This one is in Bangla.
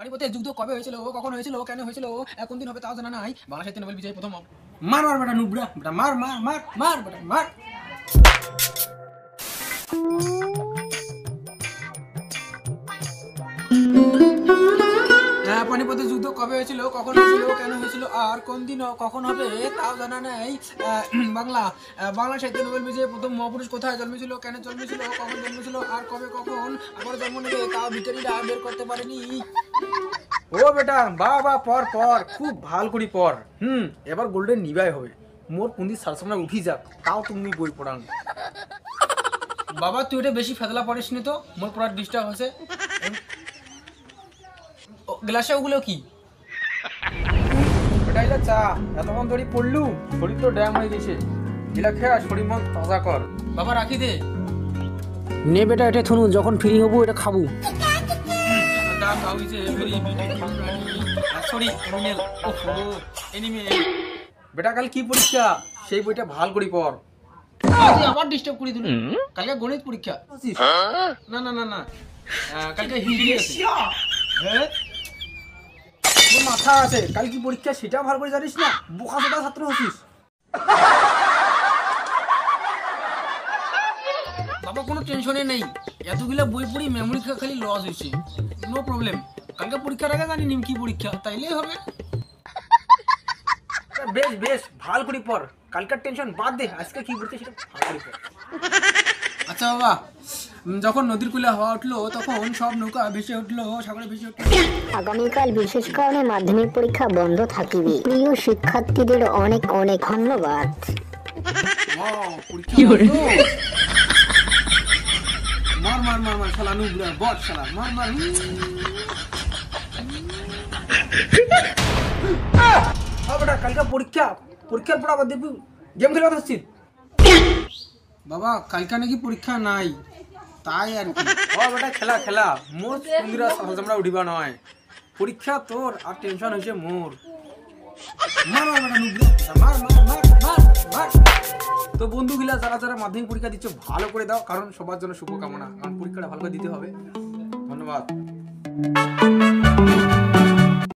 পানিপথের যুদ্ধ কবে হয়েছিল, কখন হয়েছিল, কেন হয়েছিল, কোন দিন হবে তাও জানা নাই। বাংলা সাহিত্যে নোবেল বিজয়ী প্রথম। মার মার বেটা নুবরা বেটা, মার মার মার মার বেটা মার। পানিপথের যুদ্ধ কবে হয়েছিল, কখন হয়েছিল, কেন হয়েছিল, আর কোন দিন কখন হবে তাও জানা নেই। বাংলা সাহিত্যে নোবেল বিজয়ী প্রথম মহাপুরুষ কোথায় জন্মেছিল, কেন জন্মেছিল, কখন জন্মেছিল, আর কবে কখন আবার জন্ম নেবে তাও বিজ্ঞানীরা বের করতে পারেনি। ও বেটা বা বা পর পর খুব ভাল করি পর। এবার গোল্ডেন নিবাই হবে। মোর পুঁদি সারসামনা উঠি যাক, তাও তুমি বই পড়ান। বাবা তুই এটা বেশি ফেদলা পড়িস নি তো, মোর পড়ার ডিস্টার্ব হয়েছে। গ্লাসে ওগুলো কি? এটা ইলা চা, এতক্ষণ ধরে পড়লু, শরীর তো ড্যাম হয়ে গেছে। গিলা খেয়া শরীর মন তাজা কর। বাবা রাখি দে। নে বেটা এটা থুনু, যখন ফ্রি হবো এটা খাবো। বেটা কাল কি পরীক্ষা, সেই বইটা ভাল করি পড়। আবার ডিস্টার্ব করে দিল। কালকে গণিত পরীক্ষা। না না না না, কালকে হিন্দি আছে। হ্যাঁ মাথা আছে, কাল কি পরীক্ষা সেটা ভালো করে জানিস না? বোকা সোটা ছাত্র হচ্ছিস। বাবা কোনো টেনশনে নেই, এতগুলা বই পড়ি মেমোরি খালি লস হয়েছে। নো প্রবলেম, কালকে পরীক্ষার আগে জানি নিম কি পরীক্ষা, তাইলেই হবে। বেশ বেশ ভাল করি পর, কালকার টেনশন বাদ দে, আজকে কি পড়তে সেটা ভালো করি পর। আচ্ছা বাবা, যখন নদীর কূলে হাওয়া উঠলো তখন সব নৌকা ভেসে উঠলো, সাগরে ভেসে উঠলো। আগামীকাল বিশেষ কারণে মাধ্যমিক পরীক্ষা বন্ধ থাকিবে। প্রিয় শিক্ষার্থীদের অনেক অনেক ধন্যবাদ। মার মার মার মার শালা নুবরা বট শালা, মার মার। বেটা কালকে পরীক্ষা, পরীক্ষার পর আবার দেখবি গেম খেলা হচ্ছি। বাবা কালকে নাকি পরীক্ষা নাই, তাই আর কি। বেটা খেলা খেলা, মোর বন্ধুরা আমরা উঠিবা নয়। পরীক্ষা তোর আর টেনশন হয়েছে মোর। মার মার বেটা নুবরা, মার মার মার মার মার। তো বন্ধুগুলা যারা যারা মাধ্যমিক পরীক্ষা দিচ্ছ ভালো করে দাও, কারণ সবার জন্য শুভকামনা, কারণ পরীক্ষাটা ভালো করে দিতে হবে। ধন্যবাদ।